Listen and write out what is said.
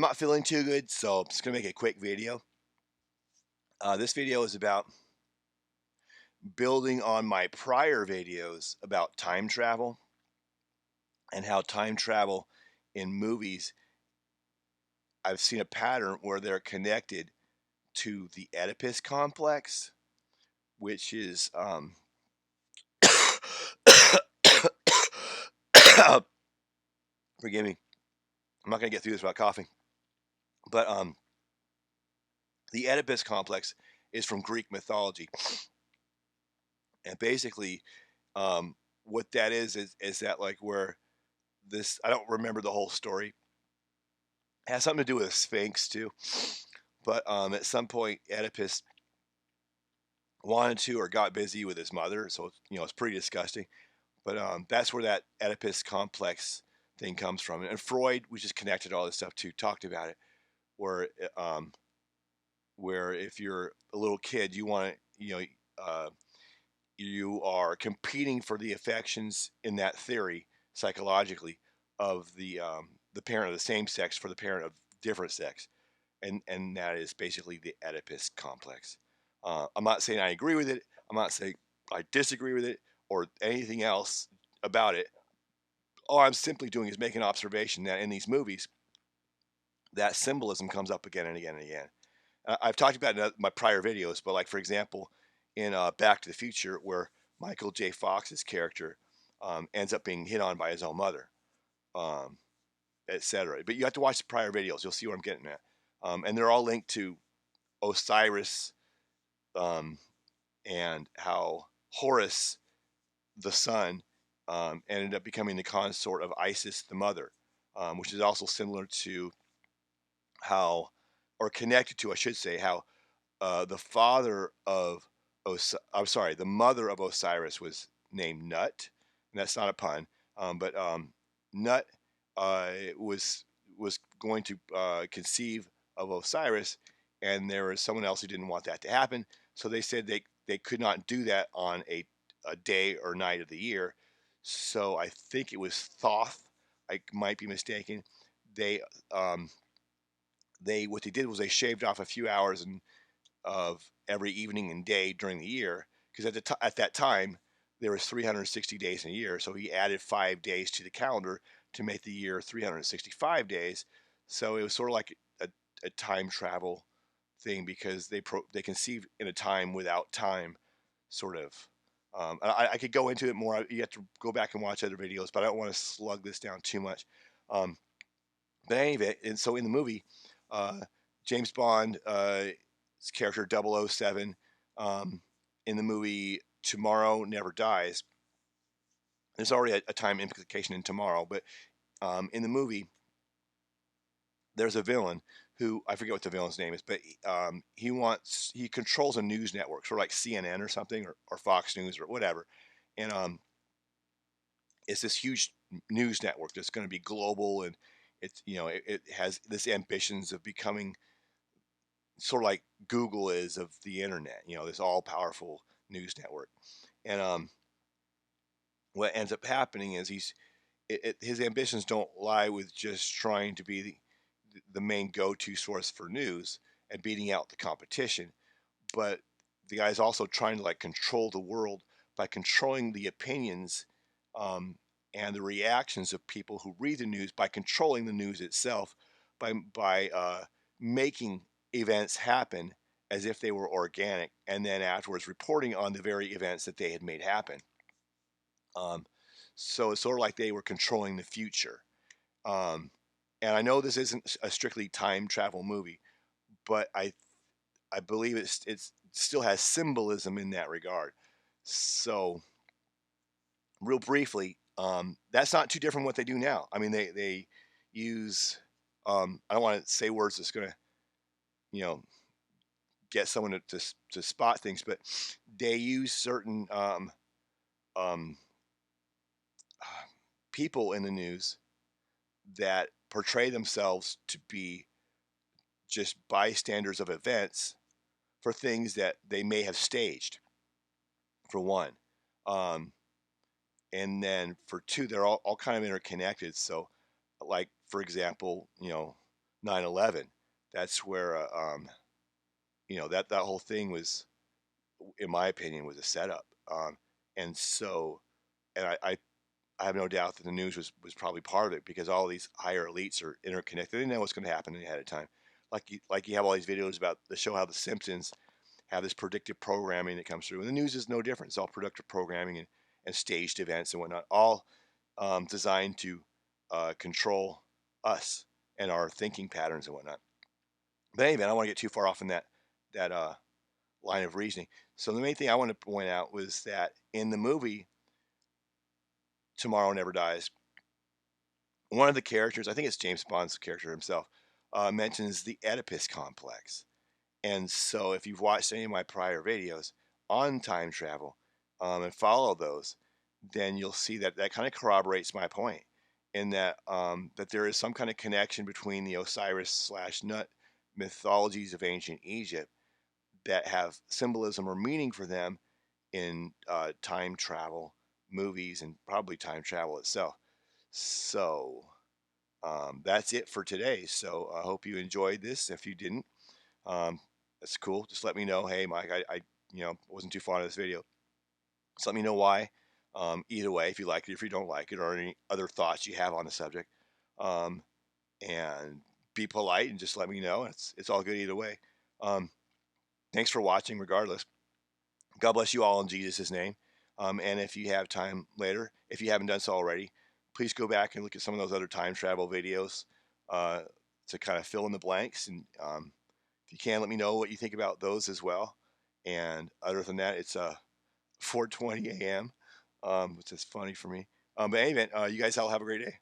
I'm not feeling too good, so I'm just going to make a quick video. This video is about building on my prior videos about time travel and how time travel in movies, I've seen a pattern where they're connected to the Oedipus Complex, which is, forgive me, I'm not going to get through this without coughing, but the Oedipus Complex is from Greek mythology. And basically, what that is that like where this, I don't remember the whole story. It has something to do with a sphinx too. But at some point, Oedipus wanted to or got busy with his mother, so it's pretty disgusting. But that's where that Oedipus complex thing comes from. And Freud, which is connected to all this stuff too, talked about it, where where if you're a little kid, you want to, you are competing for the affections in that theory psychologically of the parent of the same sex for the parent of different sex, and that is basically the Oedipus complex. I'm not saying I agree with it. I'm not saying I disagree with it or anything else about it. All I'm simply doing is making an observation that in these movies, that symbolism comes up again and again and again. I've talked about it in my prior videos, but like for example, in Back to the Future, where Michael J. Fox's character ends up being hit on by his own mother, um, etc. But you have to watch the prior videos; you'll see what I'm getting at, and they're all linked to Osiris um, and how Horus, the son, ended up becoming the consort of Isis, the mother, which is also similar to how, or connected to, I should say, how the father of the mother of Osiris was named Nut, and that's not a pun. But Nut was going to conceive of Osiris, and there was someone else who didn't want that to happen. So they said they could not do that on a day or night of the year. So I think it was Thoth. I might be mistaken. They what they did was they shaved off a few hours of every evening and day during the year, because at that time there was 360 days in a year, so he added 5 days to the calendar to make the year 365 days. So it was sort of like a time travel thing, because they conceived in a time without time, sort of. I could go into it more. You have to go back and watch other videos, but I don't want to slug this down too much. Um, but anyway, and so in the movie, uh, James Bond, his character 007, in the movie Tomorrow Never Dies, there's already a time implication in tomorrow, but in the movie, there's a villain who, I forget what the villain's name is, but he controls a news network, sort of like CNN or something, or Fox News or whatever, and it's this huge news network that's going to be global, and it has this ambitions of becoming sort of like Google is of the internet, this all powerful news network. And what ends up happening is his ambitions don't lie with just trying to be the main go-to source for news and beating out the competition, but the guy's also trying to like control the world by controlling the opinions um, and the reactions of people who read the news, by controlling the news itself, by making events happen as if they were organic, and then afterwards reporting on the very events that they had made happen. Um, so it's sort of like they were controlling the future. Um, and I know this isn't a strictly time travel movie, but I believe it still has symbolism in that regard. So, real briefly, that's not too different from what they do now. I mean, they use I don't want to say words that's going to you know get someone to spot things, but they use certain um, people in the news that portray themselves to be just bystanders of events for things that they may have staged, for one. Um, and then for two, they're all kind of interconnected. So, like, for example, 9/11. That's where that whole thing was, in my opinion, was a setup. And so, and I have no doubt that the news was probably part of it, because all these higher elites are interconnected. They know what's going to happen ahead of time. Like you have all these videos about that show how the Simpsons have this predictive programming that comes through, and the news is no different. It's all predictive programming and staged events and whatnot, all designed to control us and our thinking patterns and whatnot. But anyway, I don't want to get too far off in that line of reasoning. So the main thing I want to point out was that in the movie Tomorrow Never Dies, one of the characters, I think it's James Bond's character himself, mentions the Oedipus Complex. And so if you've watched any of my prior videos on time travel and follow those, then you'll see that that kind of corroborates my point, in that there is some kind of connection between the Osiris slash Nut mythologies of ancient Egypt that have symbolism or meaning for them in time travel movies and probably time travel itself. So that's it for today. So I hope you enjoyed this. If you didn't, that's cool. Just let me know. Hey, Mike, I wasn't too fond of this video. Just let me know why. Either way, if you like it, if you don't like it, or any other thoughts you have on the subject, um, and be polite and just let me know. It's all good either way. Thanks for watching, regardless. God bless you all in Jesus' name. And if you have time later, if you haven't done so already, please go back and look at some of those other time travel videos to kind of fill in the blanks. And if you can, let me know what you think about those as well. And other than that, it's 4:20 a.m., which is funny for me. But anyway, you guys all have a great day.